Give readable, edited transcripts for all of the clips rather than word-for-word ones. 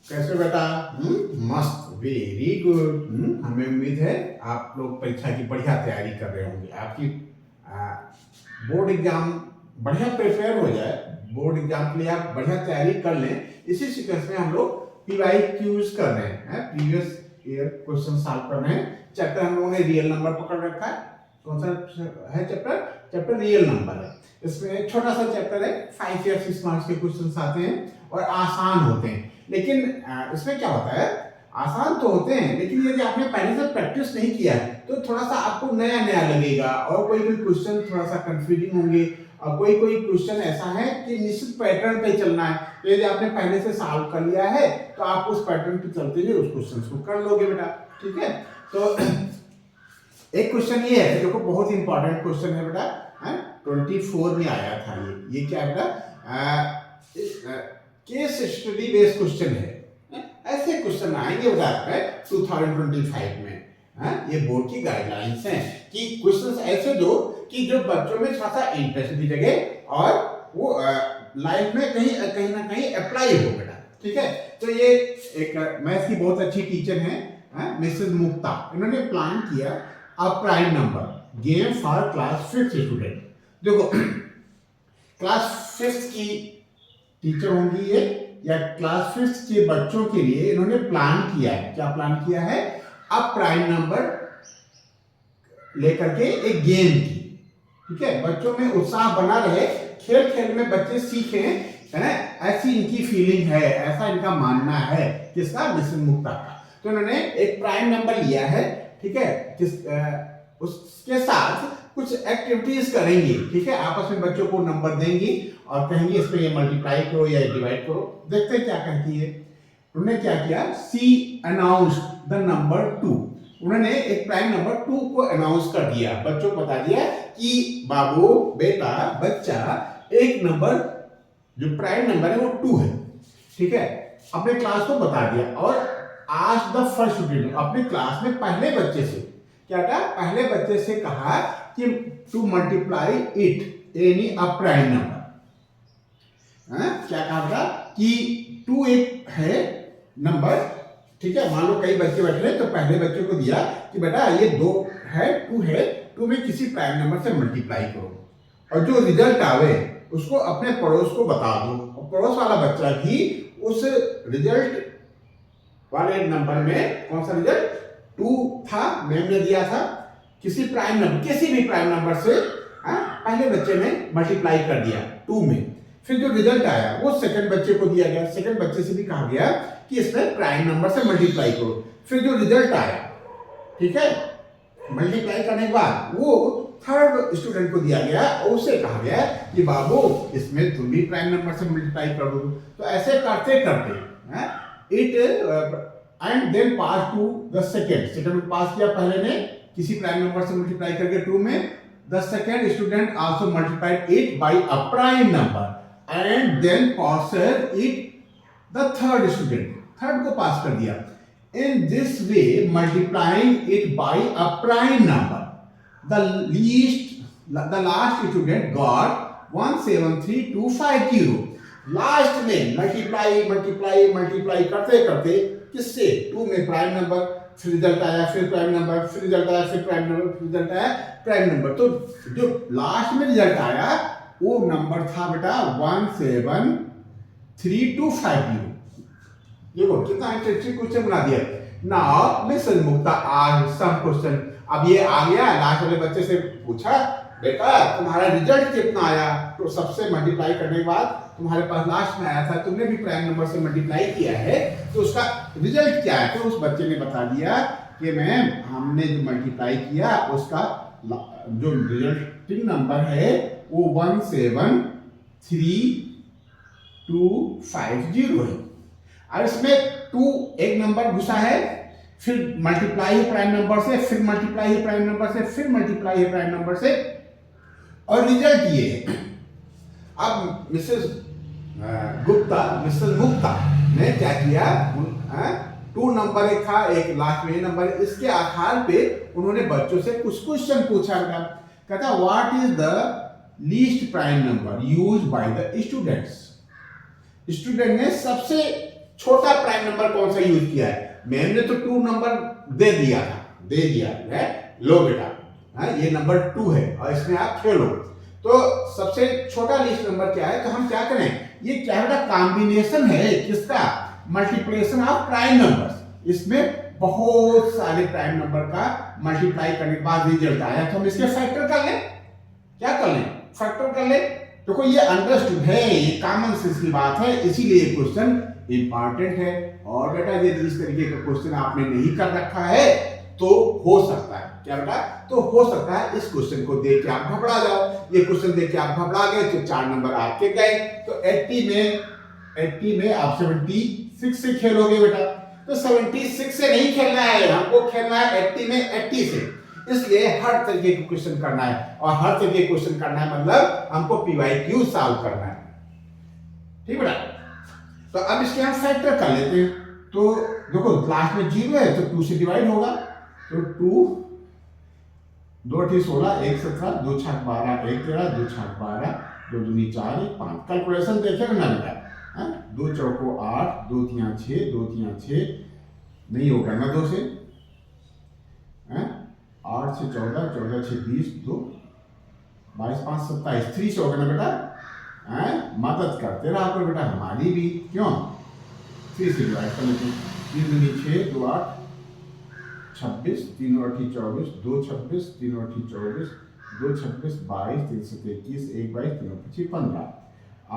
कैसे बेटा? मस्त, वेरी गुड। हमें उम्मीद है आप लोग परीक्षा की बढ़िया तैयारी कर रहे होंगे। आपकी बोर्ड एग्जाम बढ़िया प्रिपेयर हो जाए, बोर्ड एग्जाम के लिए आप बढ़िया तैयारी कर लें। इसी सीक्वेंस में हम लोग PYQs कर रहे हैं, प्रीवियस ईयर क्वेश्चन सॉल्व कर रहे हैं। चैप्टर हम लोगों ने रियल नंबर पकड़ रखा है। कौन सा है चैप्टर? चैप्टर रियल नंबर है। इसमें एक छोटा सा चैप्टर है, 5 या 6 मार्क्स के क्वेश्चन आते हैं और आसान होते हैं। लेकिन इसमें क्या होता है, आसान तो होते हैं लेकिन यदि आपने पहले से प्रैक्टिस नहीं किया है तो थोड़ा सा आपको नया नया लगेगा और कोई कोई क्वेश्चन थोड़ा सा कंफ्यूजिंग होंगे और कोई कोई क्वेश्चन ऐसा है कि निश्चित पैटर्न पे चलना है। तो यदि आपने पहले से सॉल्व कर लिया है तो आप उस पैटर्न पे चलते हुए उस क्वेश्चन को कर लोगे बेटा। ठीक है, तो एक क्वेश्चन ये है, देखो बहुत इंपॉर्टेंट क्वेश्चन है बेटा, 24 में आया था। ये क्या है बेटा? केस स्टडी बेस्ड क्वेश्चन है। ऐसे क्वेश्चन आएंगे बेटा 2025 में। ये बोर्ड की गाइडलाइंस हैं कि क्वेश्चंस ऐसे दो कि जो बच्चों में थोड़ा सा इंटरेस्ट भी जगे और वो लाइफ में कहीं ना कहीं अप्लाई हो बेटा। ठीक है, तो ये एक मैथ्स की बहुत अच्छी टीचर हैं, मिसेस मुक्ता। इन्होंने प्लान किया अ prime number game for class 5th student. देखो क्लास 5th की टीचर होंगी ये या क्लास 5th के बच्चों के लिए इन्होंने प्लान किया है। क्या प्लान किया है? अब प्राइम नंबर लेकर के एक गेम की। ठीक है, बच्चों में उत्साह बना रहे, खेल खेल में बच्चे सीखें, है ना, ऐसी इनकी फीलिंग है, ऐसा इनका मानना है। किसका? मिसेस मुक्ता का। तो इन्होंने एक प्राइम नंबर लिया है। ठीक है, उसके साथ कुछ एक्टिविटीज करेंगी। ठीक है, आपस में बच्चों को नंबर देंगी और कहेंगी इसमें ये मल्टीप्लाई करो या डिवाइड करो। देखते हैं क्या कहती है। उन्होंने क्या किया? सी अनाउंस्ड द नंबर 2। उन्होंने एक प्राइम नंबर 2 को अनाउंस कर दिया, बच्चों को बता दिया कि बाबू, बेटा, बच्चा, एक नंबर जो प्राइम नंबर है वो 2 है। ठीक है, अपने क्लास को बता दिया और आज द फर्स्ट स्टूडेंट, अपने क्लास में पहले बच्चे से क्या था? पहले बच्चे से कहा कि to multiply it any a prime number. क्या कहा था कि 2 एक है नंबर। ठीक है, मान लो कई बच्चे बैठे हैं तो पहले बच्चे को दिया कि बेटा ये 2 है, 2 है, 2 में किसी प्राइम नंबर से मल्टीप्लाई करो और जो रिजल्ट आवे उसको अपने पड़ोस को बता दो। और पड़ोस वाला बच्चा भी उस रिजल्ट वाले नंबर में, कौन सा रिजल्ट? 2 था, मैम ने दिया था, किसी प्राइम नंबर, किसी भी प्राइम नंबर से पहले बच्चे ने मल्टीप्लाई कर दिया 2 में। फिर जो रिजल्ट आया वो सेकंड बच्चे को दिया गया, सेकंड बच्चे से भी कहा गया कि इसमें प्राइम नंबर से मल्टीप्लाई करो। फिर जो रिजल्ट आया, ठीक है, मल्टीप्लाई करने के बाद वो थर्ड स्टूडेंट को दिया गया और उससे कहा गया कि बाबू इसमें तुम भी प्राइम नंबर से मल्टीप्लाई कर दो। तो ऐसे करते करते it and then pass to the second में पास किया। पहले ने किसी प्राइम नंबर से मल्टीप्लाई करके 2 में, the second student also multiplied it by a prime number and then pass it the third student, third को पास कर दिया। In this way multiplying it by a prime number, the last student got 173,250। Last में multiply करते करते किससे? 2 में prime number, फिर result आया, फिर प्राइम नंबर, फिर रिजल्ट आया, फिर प्राइम नंबर, फिर रिजल्ट आया, प्राइम नंबर। तो जो लास्ट में रिजल्ट आया वो नंबर था बेटा 173,250। देखो कितना इंटरेस्टिंग क्वेश्चन बना दिया। नाउ मिसेस मुक्ता आस्क्ड सम क्वेश्चन। अब ये आ गया, लास्ट वाले बच्चे से पूछा, बेटा तुम्हारा रिजल्ट कितना आया? तो सबसे मल्टीप्लाई करने के बाद तुम्हारे पास लास्ट में आया था, तुमने भी प्राइम नंबर से मल्टीप्लाई किया है, तो उसका रिजल्ट क्या है? तो उस बच्चे ने बता दिया कि मैम हमने जो मल्टीप्लाई किया उसका जो रिजल्टिंग नंबर है वो 173,250 है। और इसमें 2 एक नंबर घुसा है, फिर मल्टीप्लाई है प्राइम नंबर से, फिर मल्टीप्लाई है प्राइम नंबर से, फिर मल्टीप्लाई है प्राइम नंबर से, और रिजल्ट ये है। अब मिसेस मुक्ता ने क्या किया? 2 नंबर एक था, एक लास्ट में नंबर, इसके आधार पे उन्होंने बच्चों से कुछ क्वेश्चन पूछा। कहता what is the least prime number used by the students. Student ने सबसे छोटा प्राइम नंबर कौन सा यूज किया है? मैम ने तो 2 नंबर दे दिया है। लो बेटा, ये नंबर 2 है और इसमें आप खेलो। तो सबसे छोटा लीस्ट नंबर क्या है? तो हम क्या करें, ये क्या बेटा कॉम्बिनेशन है किसका? Multiplication of prime numbers. इसमें बहुत सारे प्राइम नंबर का मल्टीप्लाई करने के बाद रिजल्ट आया, तो हम इसके फैक्टर कर लें। क्या कर लें? फैक्टर कर लें। देखो ये अंडरस्टूड है, ये कॉमन सेंस की बात है, इसीलिए ये क्वेश्चन इंपॉर्टेंट है। और बेटा यदि इस तरीके का क्वेश्चन आपने नहीं कर रखा है तो हो सकता है, क्या बेटा? तो हो सकता है इस क्वेश्चन को देख के आप घबरा जाओ। ये क्वेश्चन देख के आप घबरा गए तो 4 नंबर आपके गए। तो 80 में आप 76 से खेलोगे बेटा। तो 76 से नहीं खेलना है, हमको खेलना है 80 में 80 से। इसलिए हर तरीके के क्वेश्चन करना है, और हर तरीके के क्वेश्चन करना है मतलब हमको PYQ सॉल्व करना है। ठीक बेटा? तो अब इसके हम फैक्टर कर लेते हैं। तो देखो लास्ट में 0 है तो 2 से डिवाइड होगा। तो 2 2 8 16 1 17 2 6 12 1 13 2 6 12 2 दूनी 4 1 5। कैलकुलेशन देखेगा ना बेटा? 2 चौको 8 2 3 6 2 3 6 नहीं होगा ना 2 से, 8 से 14 14 6 20 2 22 5 27 3 से होगा ना बेटा? मदद करते रहा करो बेटा हमारी भी, क्यों? 3 से डिवाइड कर लेते हैं। 3 दूनी 6 2 8 26 3 और 8 24 2 26 3 और 8 24 2 26 22 3 से 21 1 22 3 और 25 15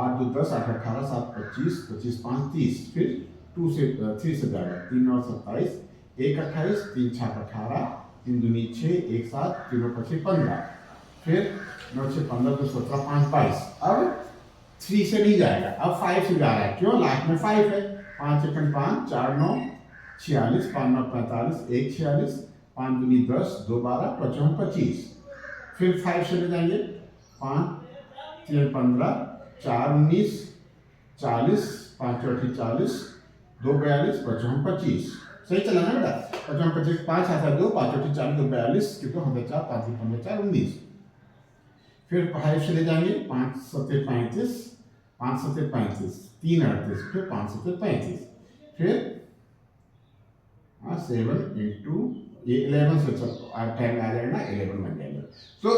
8 2 10 8 18 7 25 25 5 30। फिर 3 से जाएगा 3 और 27 1 28 3 6 18 3 दूनी 6 1 7 3 और 25 15। फिर 9 6 15 2 17 5 22। अब 3 से नहीं जाएगा, अब 5 से जा रहा है, क्यों? लास्ट में 5 है। 5 1 5 4 9 46 5 9 45 1 46 5 दूनी 10 2 12 5 25। फिर 5 से ले जाएंगे 5 3 15 4 19 40 5 8 40 2 42 5 25। सही चला ना बेटा? 5 25 5 आता 2 5 8 40 2 42 कितना होता 4 5 15 4 19। फिर 5 से ले जाएंगे 5 7 35 5 7 35 3 38 फिर 5 7 35। फिर 7 इंटू 11 से 10 आ जाएगा ना 11 बन जाएगा। तो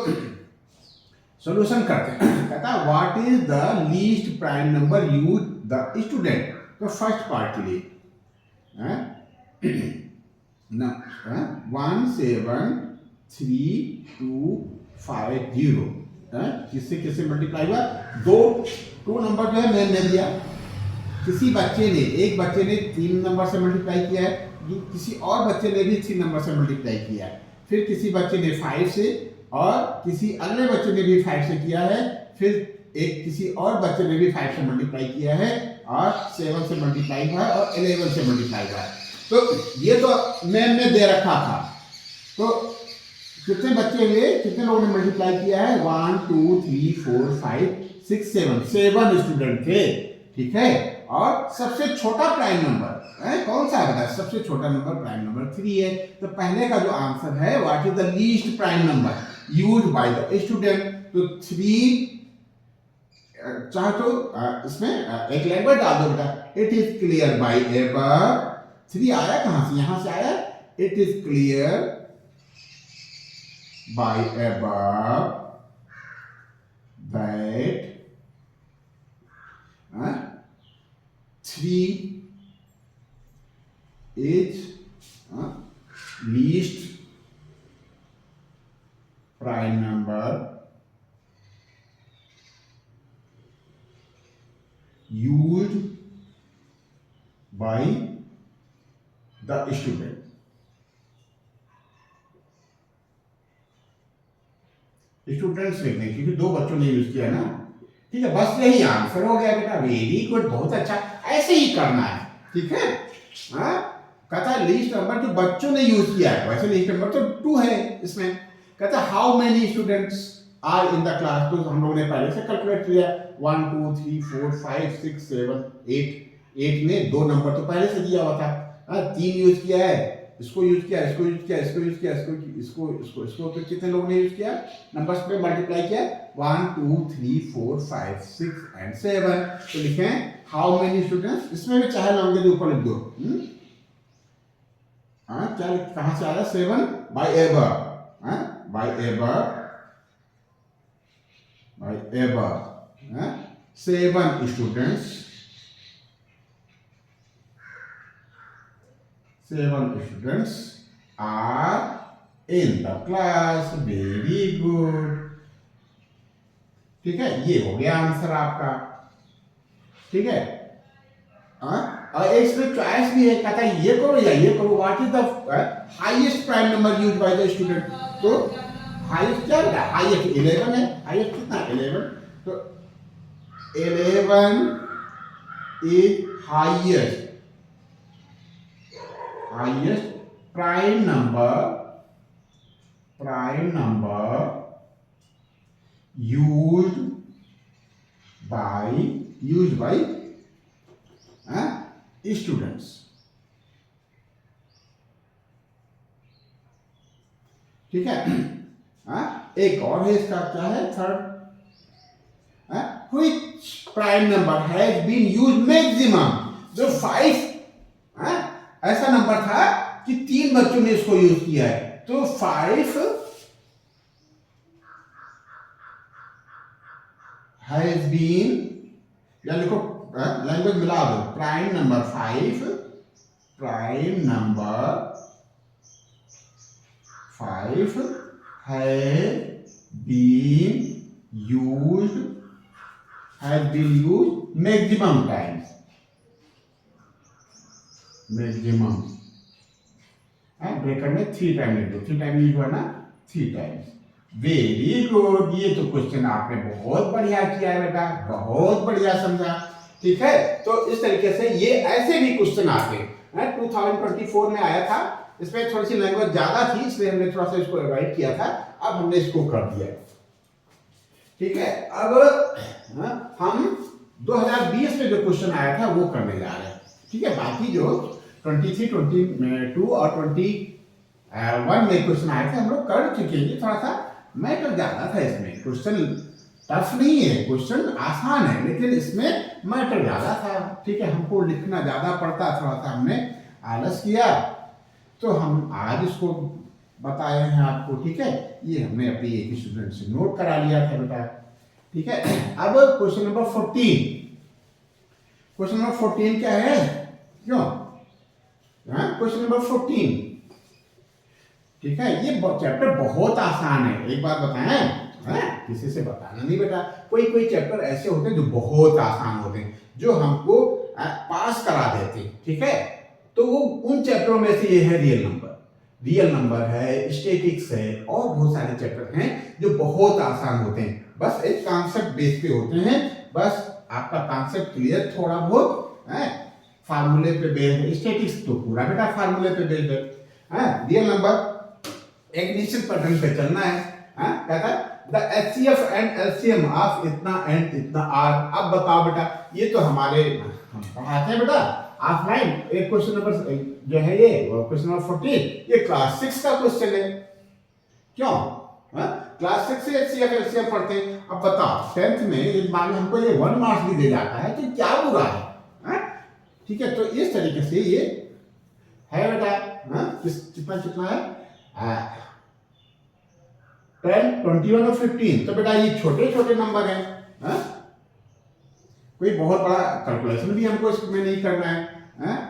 सॉल्यूशन करते हैं। कहता है what is the least prime number use the student. तो फर्स्ट पार्ट के लिए 1 7 3 2 5 0 किससे किससे मल्टीप्लाई हुआ? 2 नंबर जो है मैंने ने दिया, किसी बच्चे ने, एक बच्चे ने 3 नंबर से मल्टीप्लाई किया है, किसी और बच्चे ने भी 3 नंबर से मल्टीप्लाई किया है। फिर किसी बच्चे ने 5 से, और किसी अगले बच्चे ने भी 5 से किया है। फिर एक किसी और बच्चे ने भी 5 से मल्टीप्लाई किया है, और 7 से मल्टीप्लाई हुआ है, और 11 से मल्टीप्लाई हुआ है। तो ये तो मैम ने दे रखा था। तो कितने बच्चे हुए, कितने लोगों ने मल्टीप्लाई किया है? 1 2 3 4 5 6 7 स्टूडेंट थे। ठीक है? और सबसे छोटा प्राइम नंबर कौन सा है? सबसे छोटा नंबर प्राइम नंबर 3 है। तो पहले का जो आंसर है what is the least prime number used by the student. तो 3 चाहे तो इसमें एक लैंग्वेज डाल दो बेटा। It is clear by above. 3 आया कहां से? यहां से आया। It is clear by above that 3 is least prime number used by the student। Students लिख दें क्योंकि 2 बच्चों ने यूज किया ना। ठीक है, बस यही आंसर हो गया बेटा। वेरी गुड, बहुत अच्छा, ऐसे ही करना है। ठीक है? कहता है लीस्ट नंबर जो बच्चों ने यूज किया है, वैसे लीस्ट नंबर तो 2 है इसमें। कहता है how many students are in the class. तो हम लोगों ने पहले से कैलकुलेट किया 1 2 3 4 5 6 7 8 ने 2 नंबर तो पहले से दिया हुआ था। 3 यूज किया है इसको यूज किया, इसको यूज किया, इसको यूज किया, इसको तो कितने लोगों ने यूज किया? नंबर्स पे मल्टीप्लाई किया 1 2 3 4 5 6 एंड 7। तो लिखें हाउ मेनी स्टूडेंट्स, इसमें भी चाहे लॉन्ग के ऊपर लिख दो। क्या कहां से आया? 7 by ever, by ever 7 students, 7 students are in the class, very good। ठीक है, ये हो गया आंसर आपका। ठीक है, और इसमें चॉइस भी है, कहता है ये करो या ये करो। What is the highest prime number used by the student? तो हाईएस्ट क्या है? हाईएस्ट 11 है। हाईएस्ट कितना? 11। तो 11 is highest prime number used by students। ठीक है, एक और है इसका, क्या है? Third, which prime number has been used maximum? जो 5 ऐसा नंबर था कि 3 बच्चों ने इसको यूज किया है। तो 5 हैज बीन, या लिखो लैंग्वेज मिला दो, prime number 5 has been used maximum times. Maximum breaker में 3 टाइम लिख दो। 3 टाइम यूज हुआ ना, 3 टाइम्स। वेरी गुड, ये तो क्वेश्चन आपने बहुत बढ़िया किया है बेटा, बहुत बढ़िया समझा। ठीक है, तो इस तरीके से ये ऐसे भी क्वेश्चन आते हैं। 2024 में आया था, इसमें थोड़ी सी लैंग्वेज ज्यादा थी, इसलिए हमने थोड़ा सा इसको अवॉइड किया था। अब हमने इसको कर दिया। ठीक है, अब हम 2020 में जो क्वेश्चन आया था वो करने जा रहे हैं। ठीक है, बाकी जो 23, 22 और 21 में क्वेश्चन आए थे हम लोग कर चुके हैं। थोड़ा सा मैटर ज्यादा था इसमें, क्वेश्चन टफ नहीं है, क्वेश्चन आसान है, लेकिन इसमें मैटर ज्यादा था। ठीक है, हमको लिखना ज्यादा पड़ता, थोड़ा सा हमने आलस किया, तो हम आज इसको बताए हैं आपको। ठीक है, ये हमने अपने एक स्टूडेंट से नोट करा लिया था बेटा। ठीक है, अब क्वेश्चन नंबर 14। क्वेश्चन नंबर 14 क्या है? क्यों? Question number 14। ठीक है, ये चैप्टर बहुत आसान है। एक बात बताएं, किसी से बताना नहीं बेटा। कोई चैप्टर ऐसे होते हैं जो बहुत आसान होते हैं, जो हमको पास करा देते हैं। ठीक है, तो वो उन चैप्टरों में से ये है रियल नंबर है, स्टैटिस्टिक्स है, और बहुत सारे चैप्टर हैं जो बहुत आसान होते हैं। बस एक कॉन्सेप्ट बेस पे होते हैं। बस आपका कॉन्सेप्ट क्लियर थोड़ा बहुत है, फार्मूले पे बेस्ड है। स्टैटिस्टिक्स तो पूरा बेटा फार्मूले पे बेस्ड है। रियल नंबर एक निश्चित पैटर्न पे चलना है। कहता है the HCF and LCM of इतना एंड इतना आर। अब बताओ बेटा, ये तो हमारे पढ़ाते हैं बेटा ऑफलाइन। एक क्वेश्चन नंबर जो है ये क्वेश्चन नंबर 14, ये क्लास 6 का क्वेश्चन है। क्यों? क्लास 6 से एचसीएफ एलसीएम पढ़ते हैं। अब बताओ 10th में मान लो हमको ये 1 मार्क्स भी दे जाता है तो क्या बुरा है? ठीक है, तो इस तरीके से ये है बेटा। कितना है? 10, 21 और 15। तो बेटा ये छोटे छोटे नंबर हैं। कोई बहुत बड़ा कैलकुलेशन भी हमको इसमें नहीं करना है।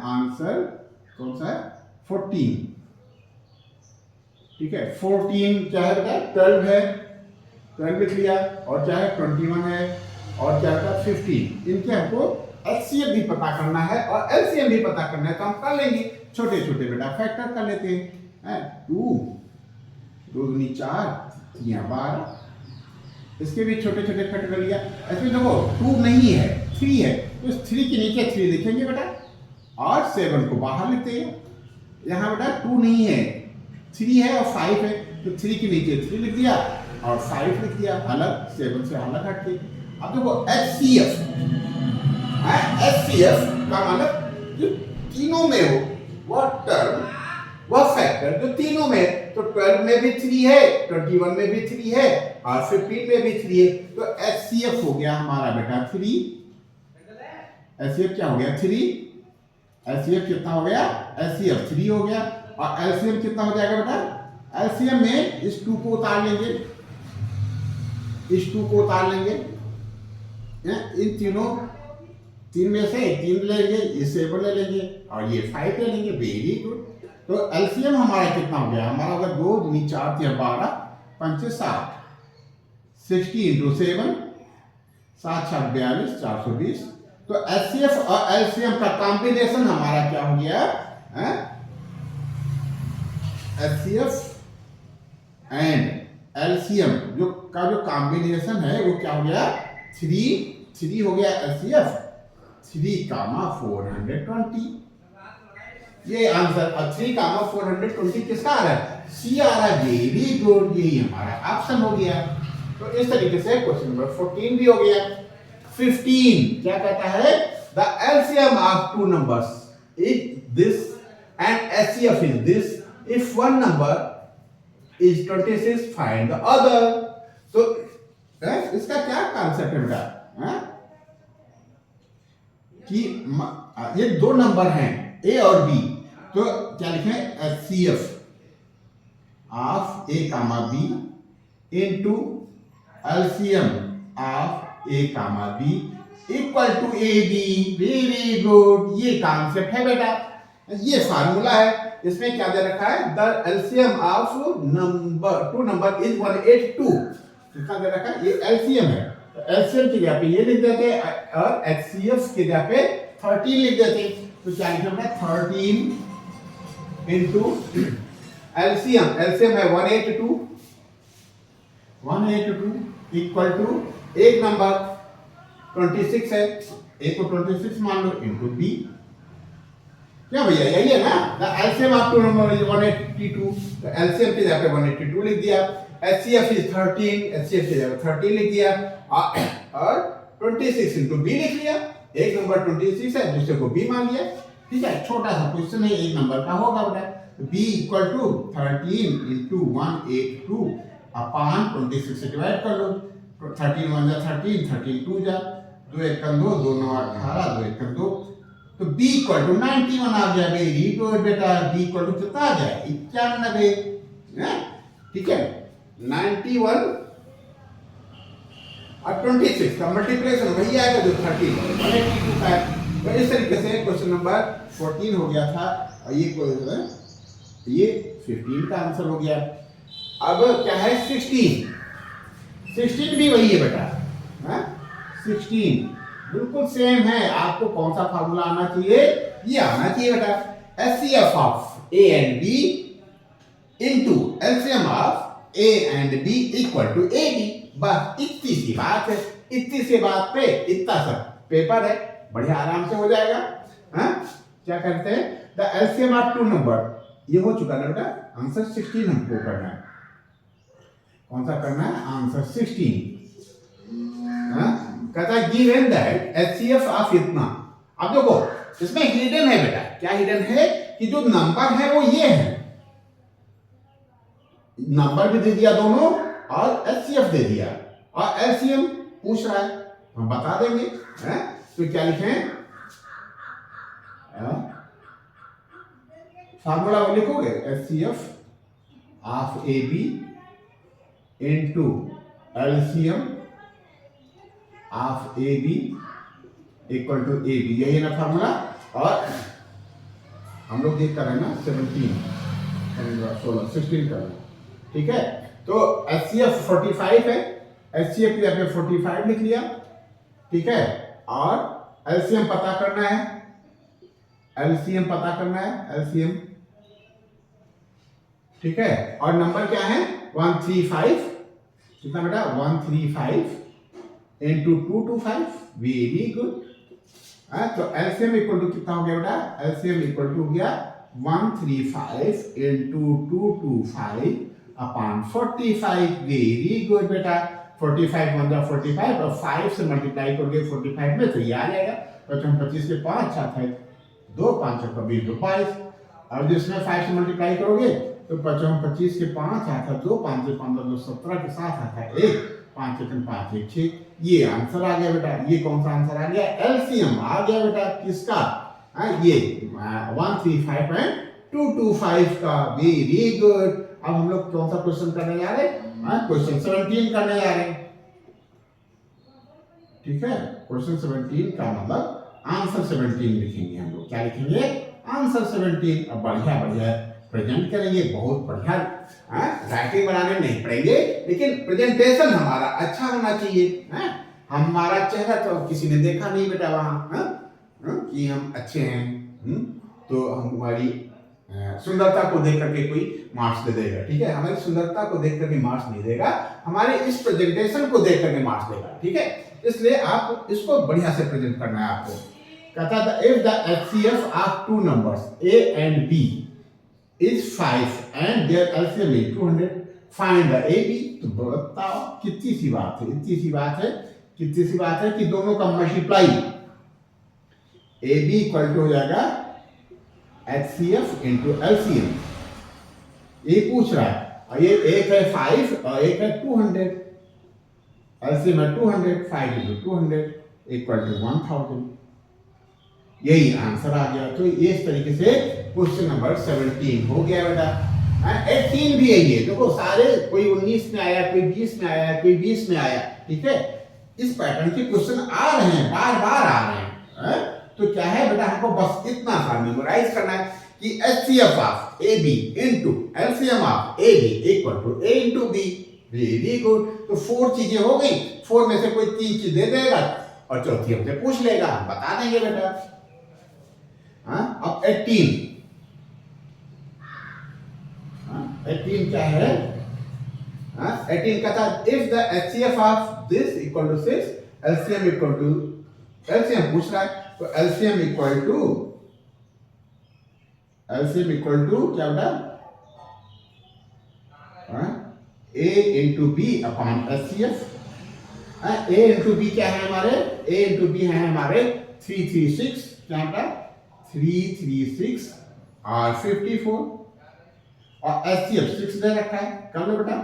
आंसर कौन सा है? 14। ठीक है, 14 क्या है बेटा? 12 है, 12 लिख लिया, और क्या है? 21 है, और क्या है? 15। इनके हमको एचसीएफ भी पता करना है और एलसीएम भी पता करना है, तो हम कर लेंगे। छोटे छोटे बेटा फैक्टर कर लेते हैं। 2 2 दूनी 4, 3 12। इसके भी छोटे छोटे फैक्टर कर लिया। ऐसे देखो 2 नहीं है, 3 है, तो 3 के नीचे 3 लिखेंगे बेटा, और 7 को बाहर लिखते हैं। यहाँ बेटा 2 नहीं है, 3 है और 5 है, तो 3 के नीचे 3 लिख दिया और 5 लिख दिया अलग, 7 से अलग हट के। अब देखो एचसीएफ, एचसीएफ का मतलब जो तीनों में हो वह टर्म, वह अगर जो तीनों में, तो 12 में भी 3 है, 21 में भी 3 है और 15 में भी 3 है, तो HCF हो गया हमारा बेटा 3। HCF क्या हो गया 3। HCF कितना हो गया, HCF 3 हो गया। और LCM कितना हो जाएगा बेटा, LCM में इस 2 को उतार लेंगे, इस 2 को उतार लेंगे, इन तीनों, 3 में से 3 ले लेंगे, ये 7 ले लेंगे और ये 5 ले लेंगे। Very good. तो एलसीएम हमारा कितना हो गया, हमारा अगर 2 दूनी 4 3 12 5 7, 60 इंटू 7, 7 7 42, 420। तो एचसीएफ और एलसीएम का कॉम्बिनेशन हमारा क्या हो गया, एचसीएफ एंड एलसीएम जो कॉम्बिनेशन है वो क्या हो गया, 3 हो गया एचसीएफ, 3,420। ये आंसर 3,420 किसका आ रहा है, सी आ रहा है। वेरी गुड, यही हमारा ऑप्शन हो गया। तो इस तरीके से क्वेश्चन नंबर 14 भी हो गया। 15 क्या कहता है, the LCM of 2 numbers is this and HCF is this, if one number is 26 find the other. तो इसका क्या कॉन्सेप्ट है बेटा, कि ये 2 नंबर हैं ए और बी, तो क्या लिखें, HCF of A comma B into LCM of A comma B equal to A B. Very good, ये कॉन्सेप्ट है बेटा, ये फार्मूला है। इसमें क्या दे रखा है, the LCM of two number is 182। कितना दे रखा है, ये एलसीएम है, तो एलसीएम की जगह पे ये लिख देते और एचसीएफ की जगह पे 13 लिख देते। तो क्या लिखना है, 13 इंटू एलसीएम, एलसीएम है 182 इक्वल टू एक नंबर 26 है, ए को 26 मान लो इंटू बी। क्या भैया, यही है ना, the LCM of 2 number is 182, तो एलसीएम की जगह पे 182 लिख दिया। एचसीएफ इज 13, एचसीएफ की जगह 13 लिख दिया और 26 इंटू बी लिख लिया। एक नंबर 26 है, दूसरे को बी मान लिया। ठीक है, छोटा सा क्वेश्चन है, एक नंबर का होगा बेटा। बी इक्वल टू 13 इंटू 182 अपान 26 से डिवाइड कर लो। 13 1 जा 13, 13 2 जा 2 1 2, 2 9 18, 2 1 2। तो b इक्वल टू 91 आ गया। वेरी गुड बेटा, b इक्वल टू कितना आ गया, 91। ठीक है, 91 और 26 का मल्टीप्लिकेशन वही आएगा जो 13 182 का है। तो इस तरीके से क्वेश्चन नंबर 14 हो गया था और ये 15 का आंसर हो गया। अब क्या है, 16 भी वही है बेटा, 16 बिल्कुल सेम है। आपको कौन सा फार्मूला आना चाहिए, ये आना चाहिए बेटा, HCF of A and B into LCM of A and B equal to A B. बस इतनी सी बात है, इतनी सी बात पे इतना सा पेपर है, बढ़िया आराम से हो जाएगा। क्या करते हैं, द एलसीएम ऑफ 2 नंबर, ये हो चुका ना बेटा, आंसर 16 हमको करना है। कौन सा करना है, आंसर 16। कहता है गिवन दैट एचसीएफ ऑफ इतना। अब देखो इसमें हिडन है बेटा, क्या हिडन है, कि जो नंबर है वो ये है, नंबर भी दे दिया दोनों और एचसीएफ दे दिया और एलसीएम पूछ रहा है, हम बता देंगे। तो क्या लिखें, फार्मूला वो लिखोगे, HCF of A B into LCM of A B equal to A B, यही है ना फार्मूला। और हम लोग ये कर रहे हैं ना 16 कर रहे हैं। ठीक है, तो एचसीएफ 45 है, एचसीएफ की जगह 45 लिख लिया। ठीक है, और एलसीएम पता करना है, एलसीएम पता करना है, एलसीएम। ठीक है, और नंबर क्या है, 135। कितना बेटा, 135 इंटू 225। Very good. तो एलसीएम इक्वल टू कितना हो गया बेटा, एलसीएम इक्वल टू हो गया 135 इंटू 225 अपॉन 45। वेरी गुड बेटा, 45 1 45 और 5 से मल्टीप्लाई करोगे 45 में तो ये आ जाएगा। 25 के 5 है 2 5 20 22 और जिसमें 5 से मल्टीप्लाई करोगे तो 25 के 5 आता है 2, 5 से 15 2 17 के साथ आता है 1, 5 से 5 1 6। ये आंसर आ गया बेटा। ये कौन सा आंसर आ गया? एलसीएम आ गया बेटा किसका? ये 135 एंड 225 का। Very good. अब हम लोग कौन सा क्वेश्चन करने जा रहे हैं? क्वेश्चन 17 करने जा रहे हैं। ठीक है, क्वेश्चन 17 का मतलब आंसर 17 लिखेंगे हम लोग। क्या लिखेंगे? आंसर 17। अब बढ़िया बढ़िया प्रेजेंट करेंगे, बहुत बढ़िया। राइटिंग बनाने नहीं पड़ेंगे, लेकिन प्रेजेंटेशन हमारा अच्छा होना चाहिए। हमारा चेहरा तो किसी ने देखा नहीं बेटा वहां कि हम अच्छे हैं। तो हमारी सुंदरता को देख करके कोई मार्क्स दे देगा। ठीक है, हमारी सुंदरता को देख करके मार्क्स नहीं देगा, हमारे इस प्रेजेंटेशन को देख करके मार्क्स देगा। ठीक है, इसलिए आप इसको बढ़िया से प्रेजेंट करना है आपको। कहता था if the HCF of two numbers A and B is 5 and their LCM is 200, find the AB. तो बताओ कितनी सी बात है, इतनी सी बात है, कितनी सी बात है कि दोनों का मल्टीप्लाई AB इक्वल टू हो जाएगा HCF इंटू LCM। ये पूछ रहा है, और ये एक है 5 और एक है 200। LCM है 200, 5 इंटू 200 इक्वल टू 1000। यही आंसर आ गया। तो इस तरीके से क्वेश्चन नंबर 17 हो गया बेटा। 18 भी है ये, देखो सारे, कोई 19 में आया, कोई 20 में आया, कोई 20 में आया। ठीक है, इस पैटर्न के क्वेश्चन आ रहे हैं, बार बार आ रहे हैं। तो क्या है बेटा, हमको बस इतना सा मेमोराइज करना है कि HCF of AB into LCM of AB equal to A into B। Very good. तो 4 चीजें हो गई, 4 में से कोई 3 चीज दे देगा और चौथी हमसे पूछ लेगा, हम बता देंगे बेटा। अब 18 क्या है? 18 का था if the HCF of this equal to 6, LCM equal to, LCM पूछ रहा है, तो LCM इक्वल टू क्या बेटा? A into B upon HCF। A into B क्या है हमारे? A इंटू बी है हमारे 336, क्या बेटा? 336 और 54, और HCF 6 दे रखा है। कर लो बेटा।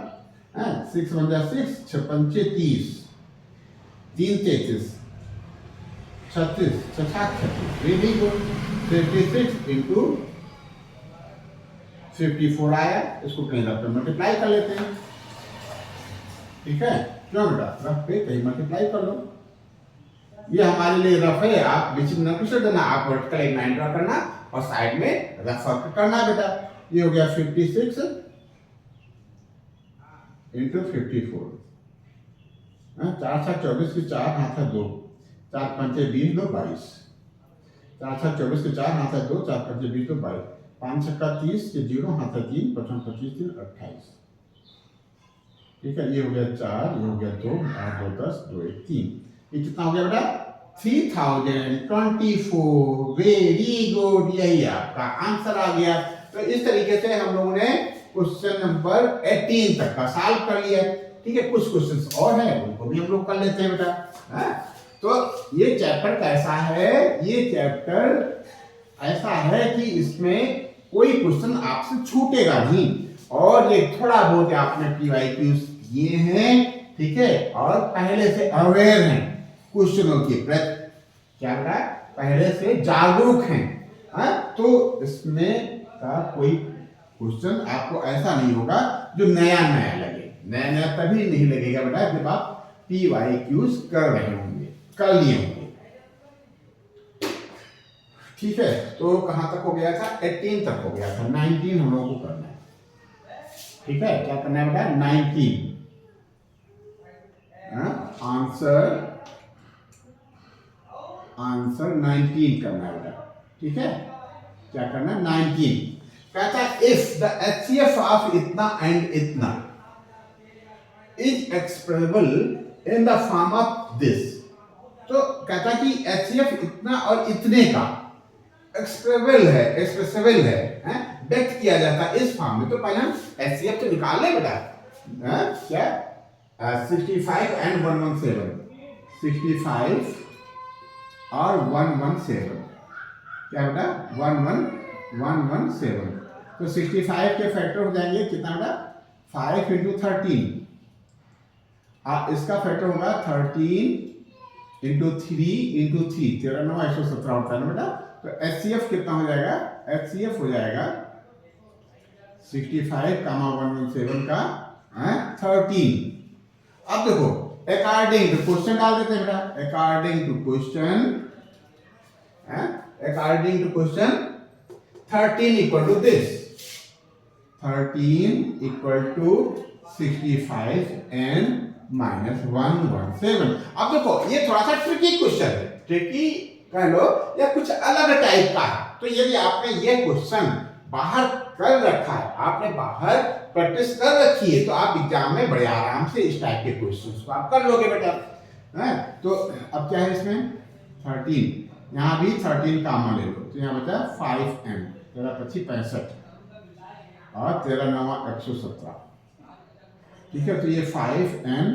6 बन जाए 6, 6 पंचे 30, 3 33, 36, 36। Very good. 56 इंटू 54 आया, इसको कहीं रफ पे मल्टीप्लाई कर लेते हैं। ठीक है, क्यों बेटा? रफ पे कहीं मल्टीप्लाई कर लो। ये हमारे लिए रफ है, आप बीच में न कुछ देना, आप वर्टिकल एक लाइन ड्रा करना और साइड में रफ करना बेटा। ये हो गया 56 इंटू 54। 4 7 24 की 4 हाथ है 2, 4 पंचे 20 2 22। 4 7 24 के 4 हाथ है 2, 4 पंचे 20 2 22। 5 छक्का 30 के 0 हाथ है 3, 55 25 3 28। ठीक है, ये हो गया 4, ये हो गया 2, 8 2 10 2 1 3। ये कितना हो गया बेटा? 3024। वेरी गुड, यही आपका आंसर आ गया। तो इस तरीके से हम लोगों ने क्वेश्चन नंबर 18 तक का सॉल्व कर लिया। ठीक है, कुछ क्वेश्चंस और हैं, उनको भी हम लोग कर लेते हैं बेटा। तो ये चैप्टर कैसा है? ये चैप्टर ऐसा है कि इसमें कोई क्वेश्चन आपसे छूटेगा नहीं, और ये थोड़ा बहुत आपने PYQs किए हैं। ठीक है, और पहले से अवेयर हैं क्वेश्चनों के प्रति, क्या बेटा? पहले से जागरूक हैं। तो इसमें का कोई क्वेश्चन आपको ऐसा नहीं होगा जो नया नया लगे। नया नया तभी नहीं लगेगा बेटा जब आप PYQs कर रहे होंगे, कर लिए होंगे। ठीक है, तो कहां तक हो गया था? 18 तक हो गया था। 19 हम लोगों को करना है। ठीक है, क्या करना है बेटा? 19 आंसर 19 करना है बेटा। ठीक है, क्या करना है? 19। कहता है इफ द HCF ऑफ इतना एंड इतना is expressible in the form of this. तो कहता कि HCF इतना और इतने का एक्सप्रेसेबल है, व्यक्त किया जाता है इस फॉर्म में। तो पहले हम HCF तो निकाल ले बेटा। क्या? 65 एंड 117, 65 और 117, क्या बेटा? 117। तो 65 के फैक्टर हो जाएंगे कितना बेटा 5 इंटू 13, इसका फैक्टर होगा 13 इंटू 3 इंटू 3, 13 9 117 होता है ना बेटा। तो HCF कितना हो जाएगा, HCF हो जाएगा 65 कामा 117 का 13। अब देखो अकॉर्डिंग टू क्वेश्चन डाल देते हैं बेटा, according to question 13 equal to this, 13 equal to 65 and minus 117। अब देखो ये थोड़ा सा ट्रिकी क्वेश्चन है, ट्रिकी कह लो या कुछ अलग टाइप का है। तो यदि आपने ये क्वेश्चन बाहर कर रखा है, आपने बाहर प्रैक्टिस कर रखी है, तो आप एग्जाम में बड़े आराम से इस टाइप के क्वेश्चंस को आप कर लोगे बेटा। तो अब क्या है इसमें 13, यहाँ भी 13 कामन ले लो, तो यहाँ बचा 5n, 13 25 65 और 13 9 117, ठीक है। तो ये 5n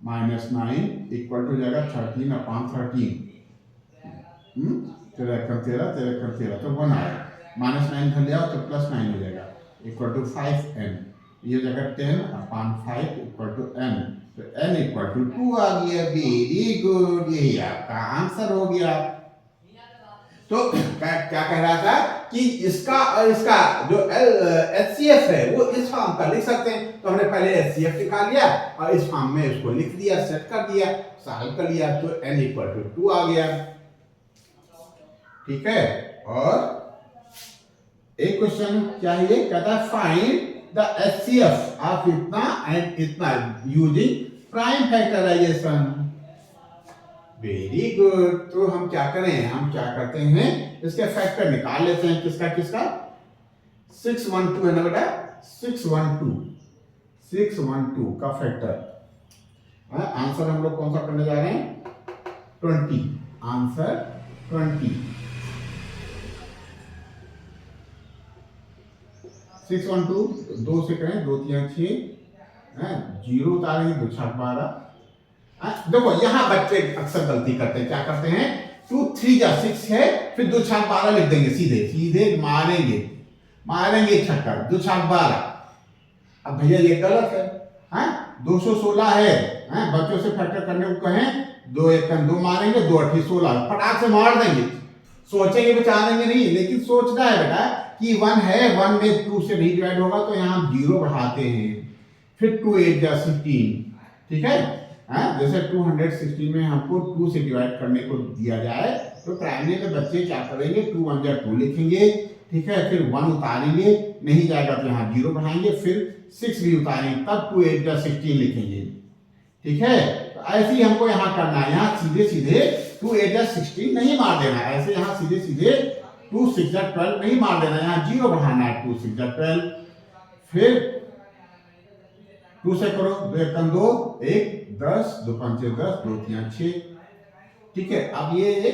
माइनस 9 इक्वल टू जाएगा 13 अपॉन 13, 13 कम 13 13 कम 13 तो 1 आएगा, माइनस 9 धर लिया तो प्लस 9 हो जाएगा इक्वल टू 5n, ये हो जाएगा 10 अपॉन 5 इक्वल टू n, तो n इक्वल टू 2 आ गया। वेरी गुड, यही आपका आंसर हो गया। तो क्या कह रहा था कि इसका और इसका जो HCF है वो इस फॉर्म का लिख सकते हैं, तो हमने पहले HCF निकाल लिया और इस फॉर्म में उसको लिख दिया, सेट कर दिया, सॉल्व कर लिया, तो n इक्वल टू 2 आ गया, ठीक है। और एक क्वेश्चन क्या है, ये कहता है फाइंड द HCF ऑफ इतना एंड इतना using prime factorization. Very good. तो हम क्या करें, हम क्या करते हैं, इसके फैक्टर निकाल लेते हैं। किसका किसका 612 है ना बेटा, 612 का फैक्टर। आंसर हम लोग कौन सा करने जा रहे हैं 20, आंसर 20। 612 2 से करें, 2 3 6 जीरो उतारेंगे, 2 6 12। देखो यहाँ बच्चे अक्सर गलती करते हैं, क्या करते हैं 2 3 जा 6 है, फिर 2 6 12 लिख देंगे, सीधे सीधे मारेंगे छक्का, 2 6 12। अब भैया ये गलत है, 216 है, बच्चों से फैक्टर करने को कहें 2 1 2 मारेंगे, 2 8 16 फटाक से मार देंगे, सोचेंगे बचा देंगे नहीं, लेकिन सोचना है बेटा कि 1 है, 1 में 2 से नहीं डिवाइड होगा तो यहाँ हम 0 बढ़ाते हैं, फिर 2 8 जा 16, ठीक है। जैसे 216 में हमको 2 से डिवाइड करने को दिया जाए तो प्राइमरी में बच्चे क्या करेंगे 2 1 जा 2 लिखेंगे, ठीक है, फिर 1 उतारेंगे, नहीं जाएगा तो यहाँ 0 बढ़ाएंगे, फिर 6 भी उतारेंगे, तब 2 8 जा 16 लिखेंगे, ठीक है। तो ऐसे ही हमको यहाँ करना है, यहाँ सीधे सीधे 2 8 जा 16 नहीं मार देना, ऐसे यहाँ सीधे सीधे 2 6 जा 12 नहीं मार देना, यहाँ 0 बढ़ाना है, 2 6 जा 12, फिर 2 से करो, 2 1 2 1 10 2 5 10 2 3 6, ठीक है। अब ये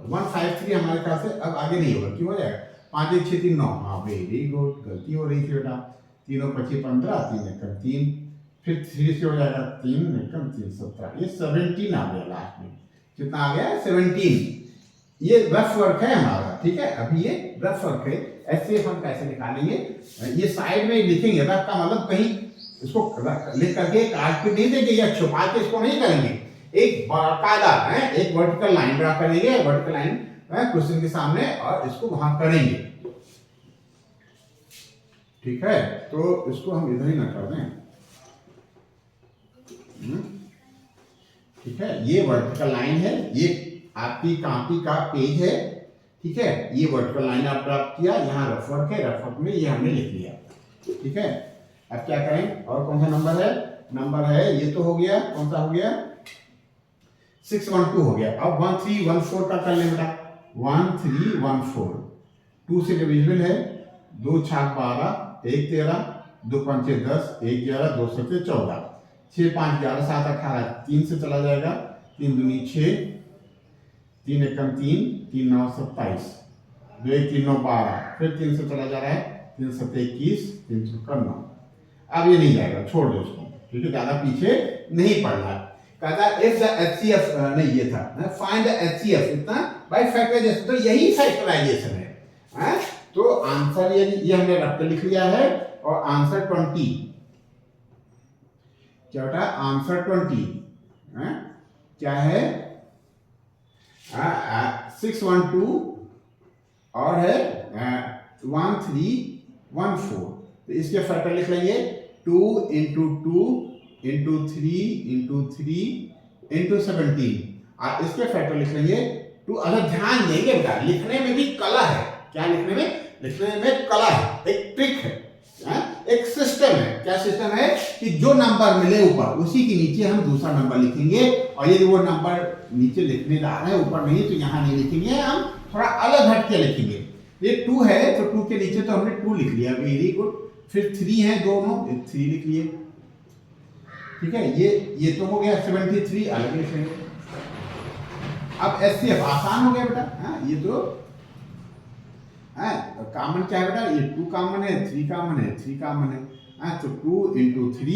153 हमारे ख्याल से अब आगे नहीं होगा, क्यों हो जाएगा 5 1 6 3 9, हाँ वेरी गुड, गलती हो रही थी बेटा, 3 25 15 3 1 3, फिर 3 से हो जाएगा 3 1 3 17, ये 17 आ गया लास्ट में, कितना आ गया 17। ये रफ वर्क है हमारा, ठीक है, अभी ये रफ वर्क है, ऐसे हम कैसे निकालेंगे, ये साइड में लिखेंगे, रफ का मतलब कहीं इसको लिख करके काट के नहीं देंगे या छुपा के इसको नहीं करेंगे, एक बाकायदा है, एक वर्टिकल लाइन ड्रा करेंगे, वर्टिकल लाइन क्वेश्चन के सामने, और इसको वहां करेंगे, ठीक है। तो इसको हम इधर ही ना कर दें, ठीक है, ये वर्टिकल लाइन है, ये आपकी कॉपी का पेज है, ठीक है, ये वर्टिकल लाइन आप प्राप्त किया, यहाँ रफ वर्क है, रफ वर्क में ये हमने लिख लिया, ठीक है। अब क्या करें, और कौन सा नंबर है, ये तो हो गया, कौन सा हो गया 612 हो गया। अब 1314 का कर लें बेटा, 1314 2 से डिविजिबल है, 2 6 12 1 13 2 5 10 1 11 2 7 14, 6 5 11 7 18, 3 से चला जाएगा, 3 दूनी 6, 3 1 3 3 9 27, 2 1 3 9 12, फिर 3 से चला जा रहा है, 3 7 21 3 7 9। अब ये नहीं जाएगा, छोड़ दो उसको, ठीक है, ज्यादा पीछे नहीं पड़ना। कहता इफ द HCF नहीं, ये था फाइंड द HCF इतना बाय फैक्टराइजेशन, तो यही फैक्टराइजेशन है, तो आंसर ये हमने रख के लिख लिया है और आंसर 20 क्या बेटा आंसर 20 क्या है 612 और है 1314 तो इसके फैक्टर लिख लेंगे 2 इंटू 2 इंटू 3 इंटू 3 इंटू 17 और इसके फैक्टर लिख लेंगे 2 अगर ध्यान देंगे बेटा लिखने में भी कला है क्या लिखने में कला है एक ट्रिक है एक सिस्टम है क्या सिस्टम है कि जो नंबर मिले ऊपर उसी के नीचे हम दूसरा नंबर लिखेंगे और यदि वो नंबर नीचे लिखने जा रहे हैं ऊपर नहीं तो यहाँ नहीं लिखेंगे हम थोड़ा अलग हट के लिखेंगे ये 2 है तो 2 के नीचे तो हमने 2 लिख लिया वेरी गुड फिर 3 है दोनों 3 लिख लिए ठीक है ये तो हो गया 73 अलग लिखेंगे अब एचसीएफ आसान हो गया बेटा ये तो कॉमन क्या है बेटा ये 2 कॉमन है 3 कॉमन है 3 कॉमन है तो 2 इंटू 3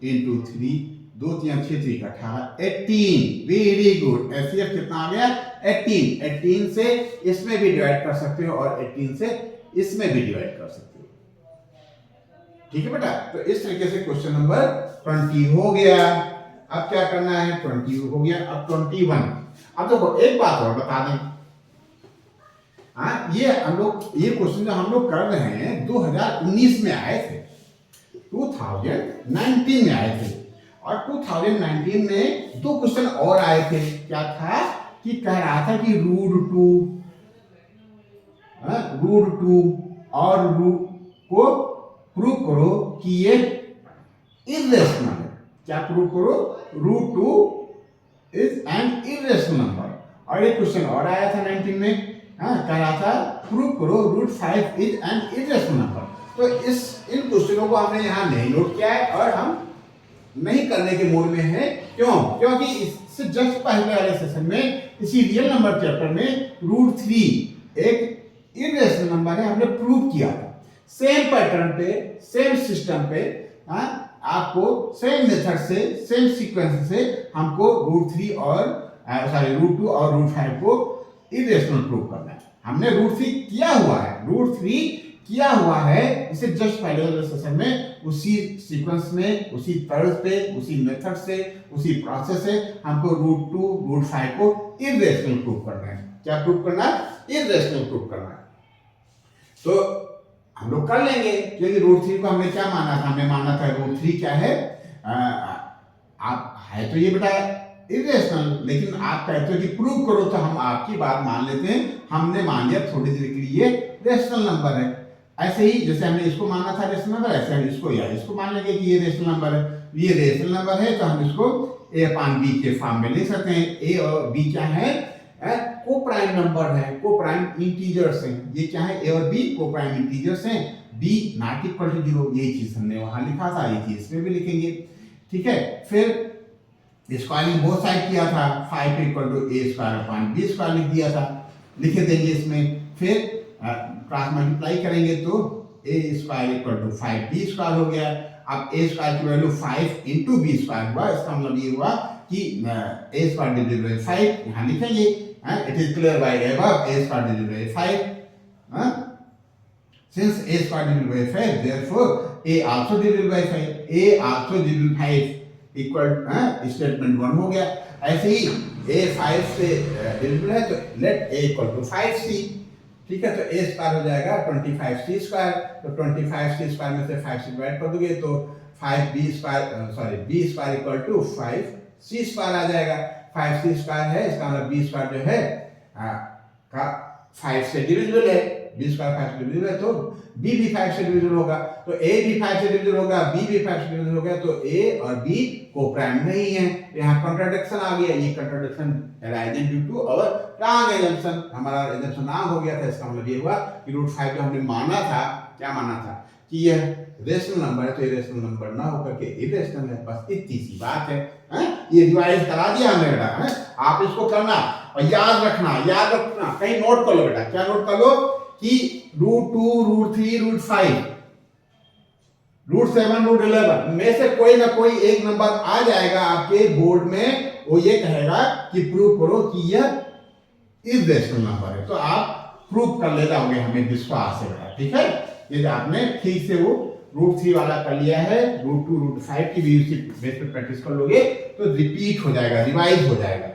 इंटू 3 2 3 6 3 का 18 18 वेरी गुड एचसीएफ कितना आ गया 18 से इसमें भी डिवाइड कर सकते हो और 18 से इसमें भी डिवाइड कर सकते हो ठीक है बेटा तो इस तरीके से क्वेश्चन नंबर 20 हो गया अब क्या करना है 20 हो गया अब 21 अब देखो एक बात और बता दें ये क्वेश्चन जो हम लोग कर रहे हैं 2019 में आए थे 2019 में आए थे और 2019 में 2 क्वेश्चन और आए थे क्या था कि कह रहा था कि रूट 2 और रूट को प्रूव करो कि ये इर्रेशनल है क्या प्रूव करो root 2 is an irrational number और एक क्वेश्चन और आया था 19 में कह रहा था प्रूव करो root 5 is an irrational number तो इन क्वेश्चनों को हमने यहाँ नहीं नोट किया है और हम नहीं करने के मूड में है क्योंकि इससे जस्ट पहले वाले सेशन में इसी रियल नंबर चैप्टर में रूट 3 एक इर्रेशनल नंबर है हमने प्रूव किया था सेम पैटर्न पे सेम सिस्टम पे आपको सेम मेथड से सेम सीक्वेंस से हमको रूट 2 और रूट 5 को इरेशनल प्रूव करना है हमने रूट 3 किया हुआ है इसे जस्ट पहले वाले सेशन में उसी सीक्वेंस में उसी तर्ज पे उसी मेथड से उसी प्रोसेस से हमको रूट 2 रूट 5 को इरेशनल प्रूव करना है क्या प्रूव करना है इरेशनल प्रूव करना है तो हम लोग कर लेंगे क्योंकि रूट 3 को हमने क्या माना था हमने माना था रूट 3 क्या है आप है तो ये बेटा इरेशनल लेकिन आप कहते हो कि प्रूव करो तो हम आपकी बात मान लेते हैं हमने मान लिया थोड़ी देर के लिए रेशनल नंबर है ऐसे ही जैसे हमने इसको माना था रेशनल नंबर ऐसे हम इसको मान लेंगे कि ये रेशनल नंबर है ये रेशनल नंबर है तो हम इसको a/b के फॉर्म में लिख सकते हैं a और b क्या है को प्राइम नंबर है को प्राइम इंटीजर्स हैं ये क्या है a और b को प्राइम इंटीजर्स हैं b नॉट इक्वल टू 0 यही चीज हमने वहां लिखा था ये चीज इसमें भी लिखेंगे ठीक है फिर स्क्वायरिंग बोथ साइड किया था 5 equal to a square upon b square लिख दिया था लिख देंगे इसमें फिर क्रॉस मल्टीप्लाई करेंगे तो a square equal to 5b square हो गया अब a स्क्वायर की वैल्यू 5 इंटू b स्क्वायर हुआ इसका मतलब ये हुआ कि a स्क्वायर डिवाइडेड बाय 5 यहाँ लिखेंगे it is clear by above a square divided by 5 since a square divided by 5 therefore a also divided by 5 a also divided by 5 equal statement 1 हो गया ऐसे ही a 5 से डिविजिबल है तो late a equal to 5c ठीक है तो a square हो जाएगा 25c स्क्वायर तो 25c स्क्वायर में से 5 से डिवाइड कर दोगे तो 5b square b square equal to 5c square आ जाएगा 5c स्क्वायर है इसका मतलब b स्क्वायर जो है का 5 से डिविजिबल है b स्क्वायर 5 से डिविजिबल है तो b भी 5 से डिविजिबल होगा तो a भी 5 से डिविजिबल होगा b भी 5 से डिविजिबल होगा तो a और b को प्राइम नहीं है तो यहाँ कंट्राडिक्शन आ गया ये contradiction arisen due to our wrong assumption हमारा अजम्पशन रॉन्ग हो गया था इसका मतलब ये हुआ कि रूट 5 जो हमने माना था क्या माना था कि यह रेशनल नंबर है तो ये रेशनल नंबर ना होकर के इरेशनल है बस इतनी सी बात है ये रिवाइज करा दिया हमने बेटा आप इसको करना और याद रखना कहीं नोट कर लो बेटा क्या नोट कर लो कि root 2 root 3 root 5 root 7 root 11 में से कोई ना कोई एक नंबर आ जाएगा आपके बोर्ड में वो ये कहेगा कि प्रूव करो कि यह इरेशनल नंबर है तो आप प्रूव कर ले जाओगे हमें विश्वास है बेटा ठीक है। यदि आपने ठीक से वो √3 वाला कर लिया है, √2 √5 की भी उसी बेस पे प्रैक्टिस कर लोगे तो रिपीट हो जाएगा, रिवाइज हो जाएगा।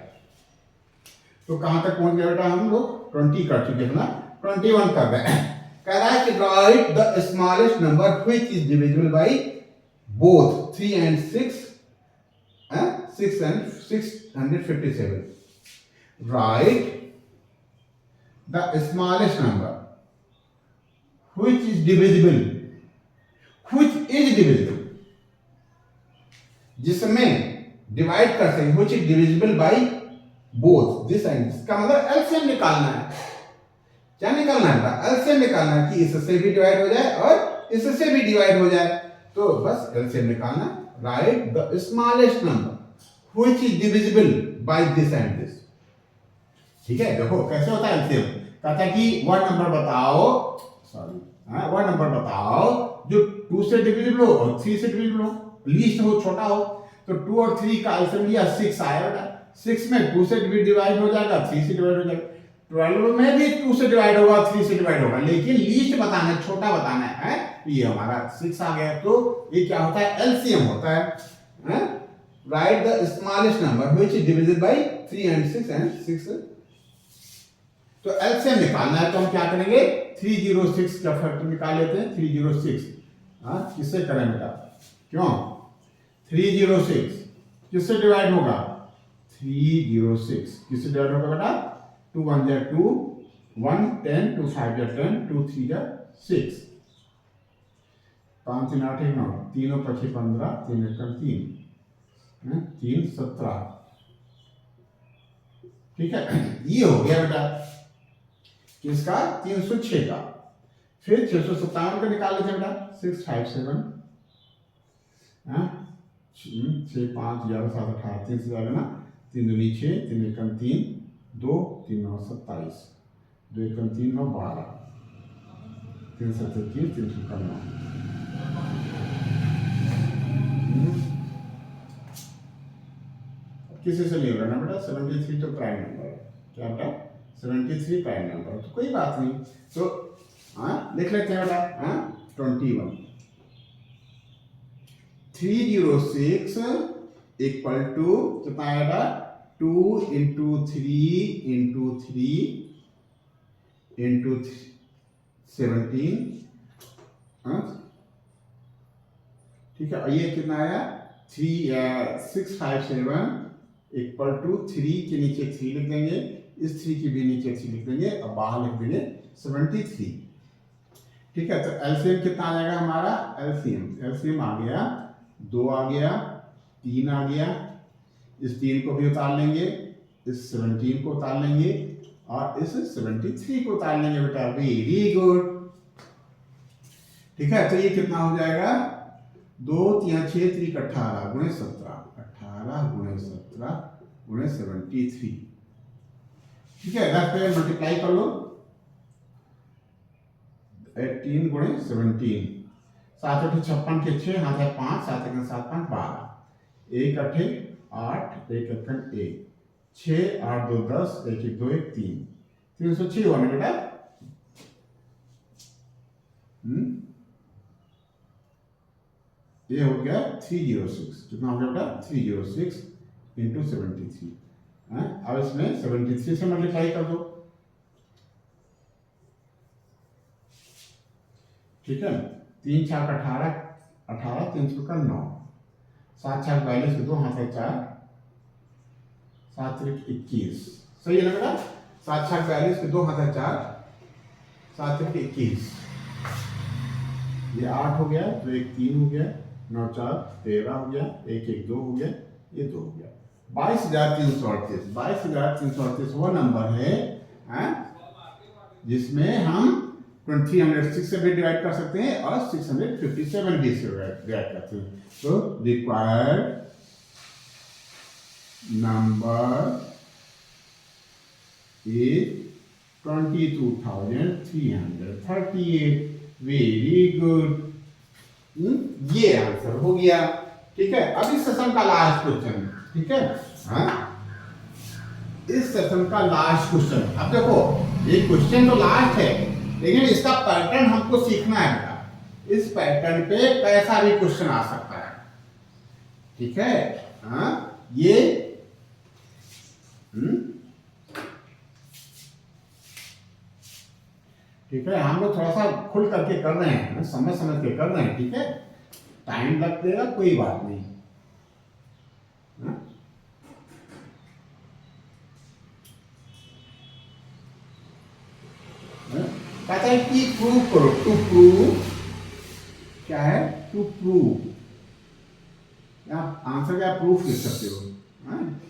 तो कहां तक पहुंच गए बेटा हम लोग? 20 कर चुके हैं ना, 21 कर रहे हैं। कह रहा है कि right the smallest number which is divisible by both 3 and 6 6 and 657. Write the smallest number which is divisible, जिसमें डिवाइड कर सकें, which is divisible by both this and this। का मतलब एलसीएम निकालना है। क्या निकालना है? एलसीएम निकालना है कि इससे भी डिवाइड हो जाए और इससे भी डिवाइड हो जाए, तो बस एलसीएम निकालना। Right the smallest number which is divisible by this and this. ठीक है, देखो कैसे होता है एलसीएम। कहता है कि वन नंबर बताओ, वन नंबर बताओ जो 2 से डिविजिबल हो और 3 से डिविजिबल हो, लीस्ट हो, छोटा हो। तो 2 और 3 का एलसीएम लिया, 6 आया बेटा। 6 में 2 से डिवाइड हो जाएगा, 3 से डिवाइड हो जाएगा। 12 में भी 2 से डिवाइड होगा, 3 से डिवाइड होगा, लेकिन लीस्ट बताना है, छोटा बताना है। ये हमारा 6 आ गया, तो ये क्या होता है? एलसीएम होता है। Right the smallest number which is divisible by 3 and 6 तो एलसीएम निकालना है, तो हम क्या करेंगे? 306 का फैक्टर निकाल लेते हैं। 306 किससे करें बेटा? क्यों 306 किससे डिवाइड होगा? 306 किससे डिवाइड होगा बेटा? 2 1 जा 2, 1 10, 2 5 जा 10, 2 3 जा 6, 5 3 8 9, तीनों 25 15, 3 1 3, 3 17। ठीक है, ये हो गया बेटा किसका? 306 का। फिर 657 का निकाल लेते बेटा। 657 6 5 11 7 18, 3 से जाएगा ना, 3 दूनी 6, 3 1 3, 2 3 9 27, 2 1 3 9 12, 3 7 21, 3 6 9। किसी से नहीं हो रहा ना बेटा? 73 तो प्राइम नंबर है। क्या बेटा? 73 प्राइम नंबर, तो कोई बात नहीं। तो लिख लेते हैं बेटा 21। 306 इक्वल टू कितना आएगा? 2 × 3 × 3 × 17। ठीक है, ये कितना आया? 657 इक्वल टू 3 के नीचे 3 लिख देंगे, इस 3 के भी नीचे 3 लिख देंगे और बाहर लिख देंगे 73। ठीक है, तो एलसीएम कितना आ जाएगा हमारा? एलसीएम आ गया 2 आ गया, 3 आ गया, इस 3 को भी उतार लेंगे, इस 17 को उतार लेंगे और इस 73 को उतार लेंगे बेटा। Very good. ठीक है, तो ये कितना हो जाएगा? 2 3 6 3 18 गुणे 17, 18 गुणे 17 गुणे 73। ठीक है, 10 पे मल्टीप्लाई कर लो। 18 गुणे 17, 7 8 56 के 6, हाथ है 5, 7 1 7 5 12, 1 8 8, 1 1 1, 6 8 2 10, 1 1 2 1 3, 306 हुआ ना बेटा? ये हो गया 306। कितना हो गया बेटा? 306 × 73। अब इसमें 73 से मल्टीप्लाई कर दो। ठीक है, 3 4 18, 18 3 4 9, 7 4 42 के 2 हाथ है 4, 7 3 21। सही है ना बेटा? 7 4 42 के 2 हाथ है 4, 7 3 21। ये 8 हो गया, तो 1 3 हो गया, 9 4 13 हो गया, 1 1 2 हो गया, ये 2 हो गया। 22,338। 22,338 वो नंबर है जिसमें हम 306 से भी डिवाइड कर सकते हैं और 657 भी से डिवाइड करते हैं। तो required number is 22,338। Very good, ये आंसर हो गया। ठीक है, अब इस सेशन का लास्ट क्वेश्चन। ठीक है, इस सेशन का लास्ट क्वेश्चन। अब देखो, ये क्वेश्चन तो लास्ट है लेकिन इसका पैटर्न हमको सीखना है बेटा। इस पैटर्न पे कैसा भी क्वेश्चन आ सकता है, ठीक है। हाँ, ये ठीक है, हम लोग थोड़ा सा खुल करके कर रहे हैं, समझ समझ के कर रहे हैं, ठीक है। टाइम लग देगा, कोई बात नहीं। कहता है कि प्रूव करो, टू प्रूव, क्या है, टू प्रूव, आप आंसर क्या प्रूफ लिख सकते हो,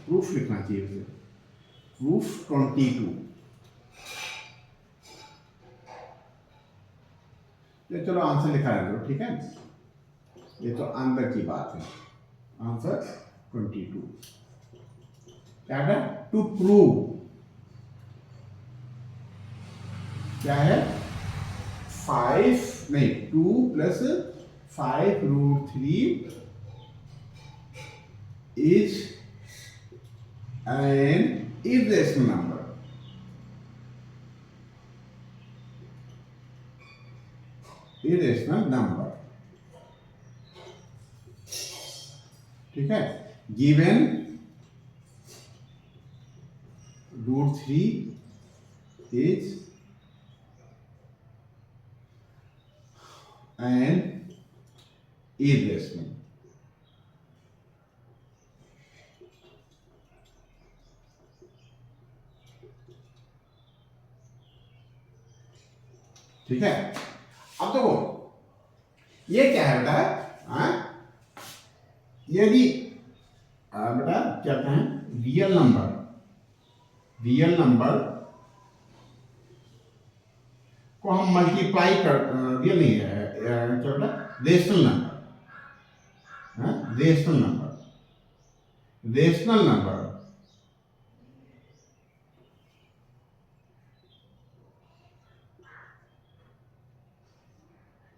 प्रूफ लिखना चाहिए उसे, प्रूफ 22। ये चलो आंसर लिखा है, ठीक है, ये तो अंदर की बात है। आंसर 22 क्या है, टू प्रूव, क्या है, 5 नहीं 2 + 5√3 is an irrational number। irrational number, ठीक है। गिवन √3 is an irrational, ठीक है। अब देखो ये क्या है बेटा, यदि बेटा क्या कहें, रियल नंबर, रियल नंबर को हम मल्टीप्लाई कर, रियल नहीं है क्या बेटा, rational number, rational number, rational number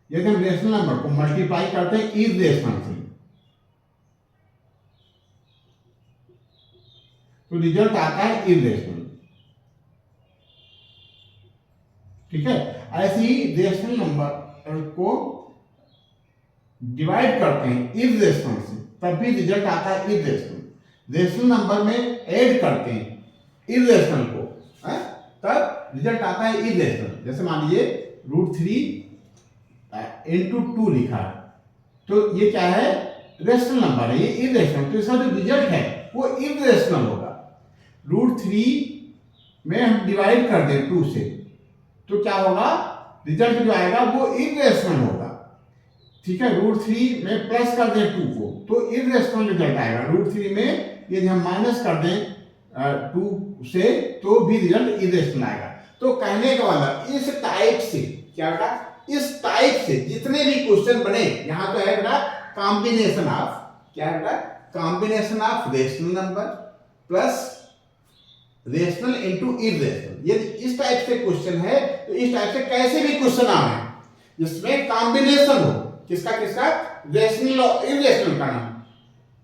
यदि हम रेशनल नंबर को मल्टीप्लाई करते हैं इरेशनल से, तो रिजल्ट आता है इरेशनल, ठीक है। ऐसे ही रेशनल नंबर को डिवाइड करते हैं इरेशनल से, तब भी रिजल्ट आता है इरेशनल। रेशनल नंबर में ऐड करते हैं इरेशनल को, तब रिजल्ट आता है इरेशनल। जैसे मान लीजिए √3 × 2 लिखा है, तो ये क्या है, रेशनल नंबर है, ये इरेशनल, तो इसका जो रिजल्ट है वो इरेशनल होगा। √3 में हम डिवाइड कर दें 2 से, तो क्या होगा, रिजल्ट जो आएगा वो इरेशनल होगा, ठीक है। √3 में प्लस कर दें 2 को, तो इरेशनल रिजल्ट आएगा। √3 में यदि हम माइनस कर दें 2 से, तो भी रिजल्ट इरेशनल आएगा। तो कहने का मतलब इस टाइप से, क्या बेटा, इस टाइप से जितने भी क्वेश्चन बने, यहां तो है बेटा कॉम्बिनेशन ऑफ, क्या है बेटा, combination of rational number plus rational into irrational. यदि इस टाइप से क्वेश्चन है, तो इस टाइप से कैसे भी क्वेश्चन आए जिसमें कॉम्बिनेशन हो, किसका किसका, रेशनल और इरेशनल का नाम,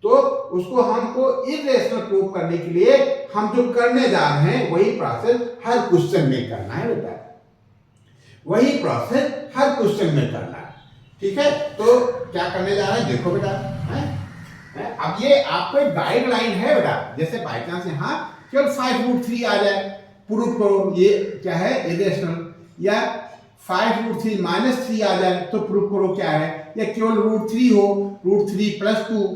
तो उसको हमको इरेशनल प्रूव करने के लिए हम जो करने जा रहे हैं वही प्रोसेस हर क्वेश्चन में करना है बेटा, वही प्रोसेस हर क्वेश्चन में करना है, ठीक है। तो क्या करने जा रहे हैं, देखो बेटा, अब ये आपको गाइडलाइन है बेटा। जैसे बाई चांस यहाँ केवल 5√3 आ जाए, प्रूव करो ये क्या है, इरेशनल, या 5√3 - 3 आ जाए तो प्रूव करो क्या है, या केवल √3 हो, √3 + 2,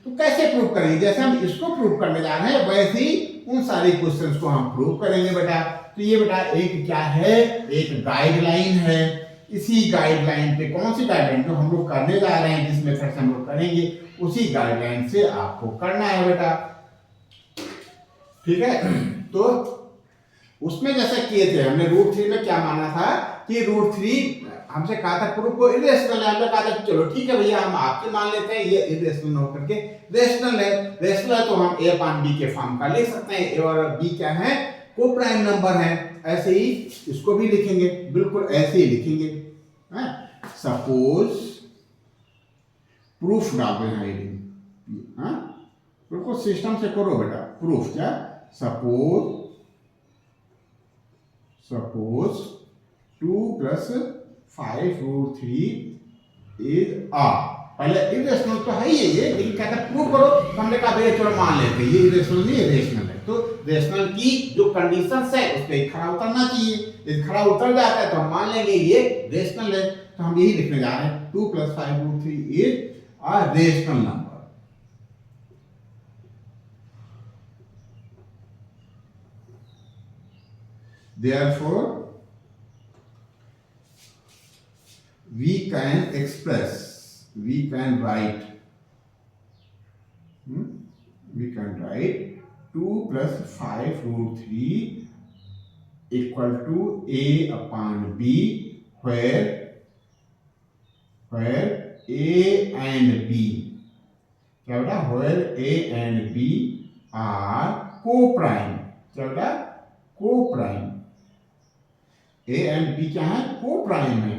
तो कैसे प्रूव करेंगे। जैसे हम इसको प्रूव करने जा रहे हैं, वैसे ही उन सारे क्वेश्चंस को हम प्रूव करेंगे बेटा। तो ये बेटा एक क्या है, एक गाइडलाइन है। इसी गाइडलाइन पे, कौन सी गाइडलाइन, जो हम लोग करने जा रहे हैं, जिस मेथड से हम लोग करेंगे, उसी गाइडलाइन से आपको करना है बेटा, ठीक है। तो उसमें जैसे किए थे हमने, √3 में क्या माना था कि √3 हमसे कहा था प्रूफ को इरेशनल है, हमने कहा था चलो ठीक है भैया, हम आपके मान लेते हैं, ये इरेशनल होकर के रेशनल है। रेशनल है तो हम A/B के फॉर्म का लिख सकते हैं, A और B क्या है, को प्राइम नंबर है। ऐसे ही इसको भी लिखेंगे, बिल्कुल ऐसे ही लिखेंगे। सपोज प्रूफ डाल देना, बिल्कुल सिस्टम से करो बेटा। प्रूफ क्या, सपोज 2 प्लस 5√3 इज आ, पहले इरेशनल तो है ही ये, लेकिन कहता है प्रूव करो, तो हमने कहा भैया चलो मान लेते हैं ये इरेशनल नहीं है, रेशनल है। तो रेशनल की जो कंडीशंस है उस पे खरा उतरना चाहिए, यदि खरा उतर जाता है तो हम मान लेंगे ये रेशनल है। तो हम यही लिखने जा रहे हैं 2 plus 5√3 is a rational number. Therefore, we can express, we can write 2 plus 5√3 equal to a upon b, where a and b, क्या बेटा, where a and b are co-prime, क्या बेटा, co-prime, a and b क्या है, co-prime है,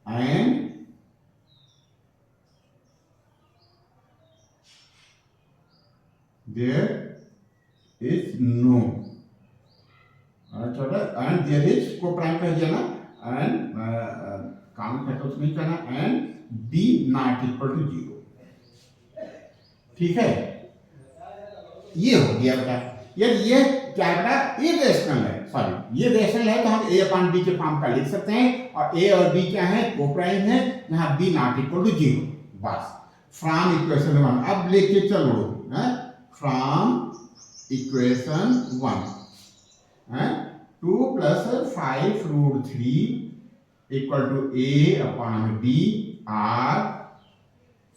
and there is no, and there is co-prime कह दिया ना, and काम फैक्टर्स नहीं करना, and b not equal to 0, ठीक है, ये हो गया बेटा। यदि ये क्या बेटा इरेशनल है, सॉरी ये रेशनल है, तो हम a अपॉन b के फॉर्म का लिख सकते हैं, और a और b क्या है, कोप्राइम है, यहाँ b नॉट इक्वल टू 0, बस फ्रॉम इक्वेशन 1 अब लेके चलो, from equation 1, 2 plus 5√3 equal to a upon b are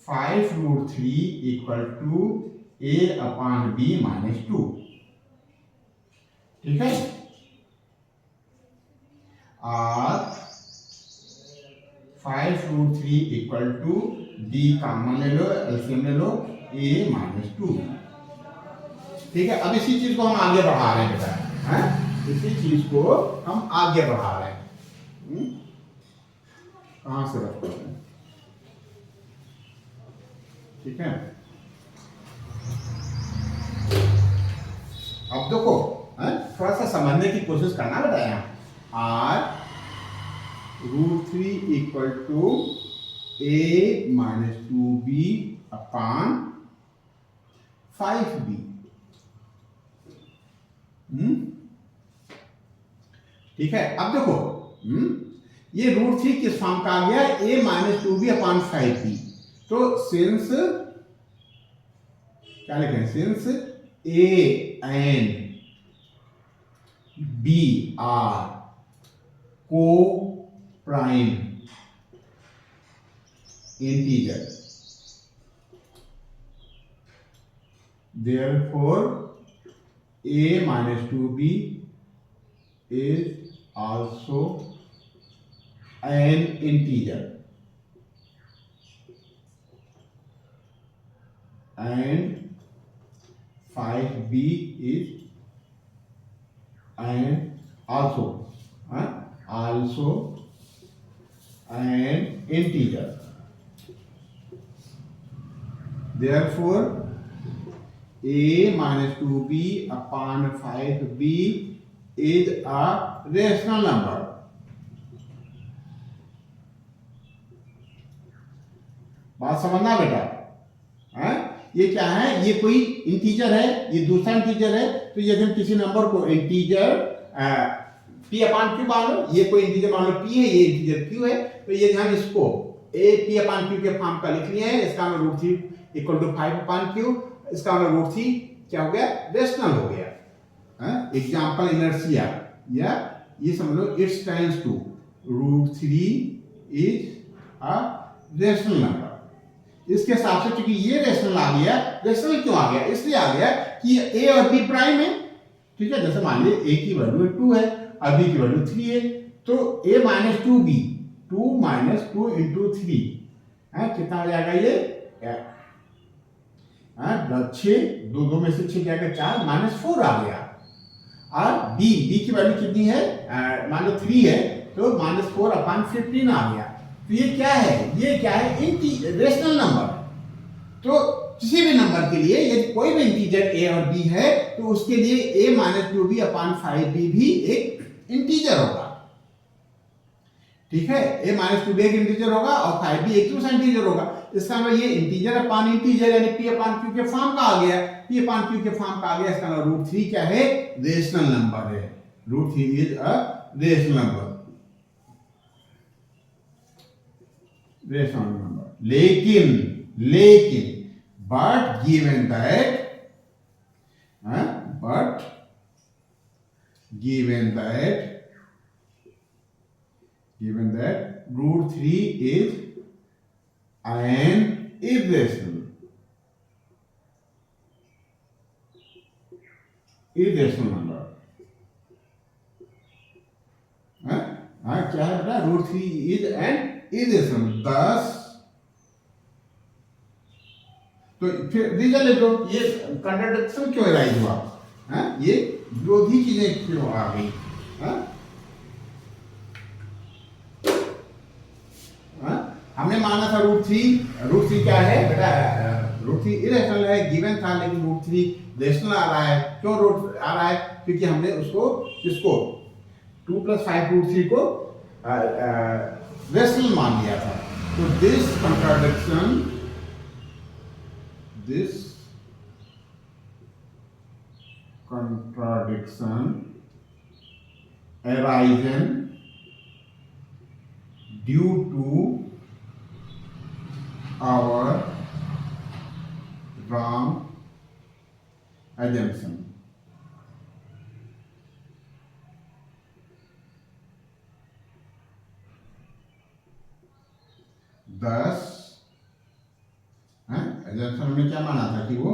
5√3 equal to a upon b minus 2, ठीक है, और 5√3 इक्वल टू b कॉमन ले लो, एलसीएम ले लो, a माइनस 2, ठीक है। अब इसी चीज को हम आगे बढ़ा रहे हैं बेटा, इसी चीज को हम आगे बढ़ा रहे हैं, कहां से रखते हैं, ठीक है। अब देखो थोड़ा सा समझने की कोशिश करना बेटा, यहाँ r√3 equal to a minus 2b upon 5b, ठीक है। अब देखो ये √3 किस फॉर्म का आ गया, a minus 2b upon 5b, तो सिंस क्या लिखें, since a and b are co-prime integer, therefore a minus 2b is also an integer, and 5b is and also an integer, therefore a minus 2b upon 5b is a rational number। बात समझना बेटा, ये क्या है, ये कोई integer है, ये दूसरा इंटीजर है, तो यदि हम किसी नंबर को इंटीजर p अपॉन q मान लो, ये कोई इंटीजर मान लो p है, ये इंटीजर q है, तो ये हम इसको a p अपॉन q के फॉर्म का लिख लिया है, इसका मतलब √3 इक्वल टू 5 अपॉन q, इसका मतलब √3 क्या हो गया, रेशनल हो गया। एग्जांपल इनर्शिया, या ये समझ लो it's tends to √3 is a rational number. इसके हिसाब से क्योंकि ये रेशनल आ गया, रेशनल क्यों आ गया, इसलिए आ गया कि a और b प्राइम है, ठीक है। जैसे मान लीजिए a की वैल्यू 2 है और b की वैल्यू 3 है, तो a minus 2b, 2 minus 2 into 3 कितना हो जाएगा, ये 6, 2 में से 6 जाएगा 4, माइनस 4 आ गया, और b की वैल्यू कितनी है, मान लो 3 है, तो माइनस 4 अपॉन 15 आ गया। तो ये क्या है, ये क्या है, रेशनल नंबर। तो किसी भी नंबर के लिए यदि कोई भी इंटीजर a और b है, तो उसके लिए a minus 2b upon 5b भी एक इंटीजर होगा, ठीक है, a माइनस 2 भी एक इंटीजर होगा और 5 भी एक दूसरा इंटीजर होगा। इसका मतलब ये इंटीजर अपान इंटीजर यानी p अपान q के फॉर्म का आ गया, p अपान q के फॉर्म का आ गया। इसका मतलब रूट 3 क्या है, रेशनल नंबर है। Root 3 is a rational number, rational number. लेकिन but given that root 3 is an irrational number। क्या है बेटा, root 3 is an irrational। thus तो फिर रीजन लिखो, ये कंट्राडिक्शन क्यों राइज हुआ, ये विरोधी चीजें क्यों आ गई। हमने माना था रूट थ्री क्या है बेटा, रूट 3 इरेशनल है, गिवन था, लेकिन रूट 3 रेशनल आ रहा है। क्यों रूट आ रहा है, क्योंकि हमने इसको 2 + 5 रूट 3 को रेशनल मान लिया था। तो this contradiction arises due to our wrong assumption। thus assumption में क्या माना था कि वो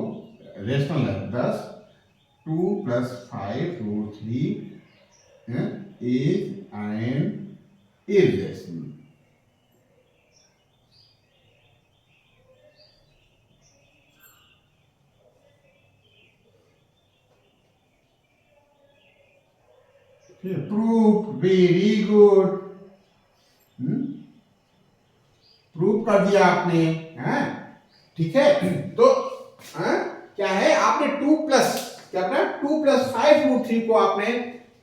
रेशनल है। thus 2 + 5 root 3 is an irrational। Proof, very good, proof कर दिया आपने, ठीक है। तो क्या है, आपने 2 + 5 रूट 3 को आपने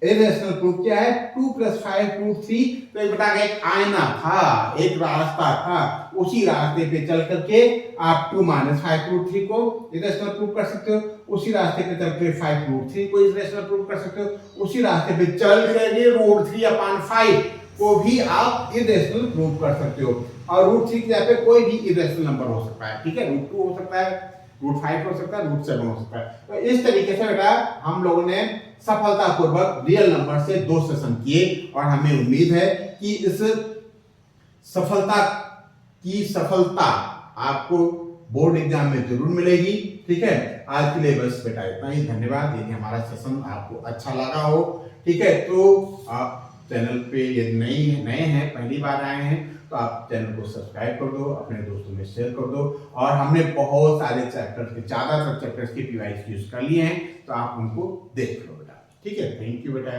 इरेशनल प्रूफ किया है। 2 + 5 रूट 3 तो एक बेटा का एक आईना था, एक रास्ता था, उसी रास्ते पे चल करके आप 2 - 5 रूट 3 को इरेशनल प्रूफ कर सकते हो, उसी रास्ते पे चल के 5 रूट 3 को इरेशनल प्रूफ कर सकते हो, उसी रास्ते पे चल करके रूट 3/5 को भी आप इरेशनल प्रूफ कर सकते हो। और रूट 3 की जगह पे कोई भी इरेशनल नंबर हो सकता है, ठीक है, रूट 2 हो सकता है, रूट 5 हो सकता है, रूट 7 हो सकता है। तो इस तरीके से बेटा हम लोगों ने सफलतापूर्वक रियल नंबर से 2 सेशन किए और हमें उम्मीद है कि इस सफलता आपको बोर्ड एग्जाम में जरूर मिलेगी, ठीक है। आज के लिए बस बेटा इतना ही, धन्यवाद। यदि हमारा सेशन आपको अच्छा लगा हो, ठीक है, तो आप चैनल पे यदि नए हैं, पहली बार आए हैं, तो आप चैनल को सब्सक्राइब कर दो, अपने दोस्तों में शेयर कर दो। और हमने बहुत सारे चैप्टर्स के, ज़्यादातर चैप्टर्स के PYQs कर लिए हैं, तो आप उनको देख लो बेटा, ठीक है। थैंक यू बेटा।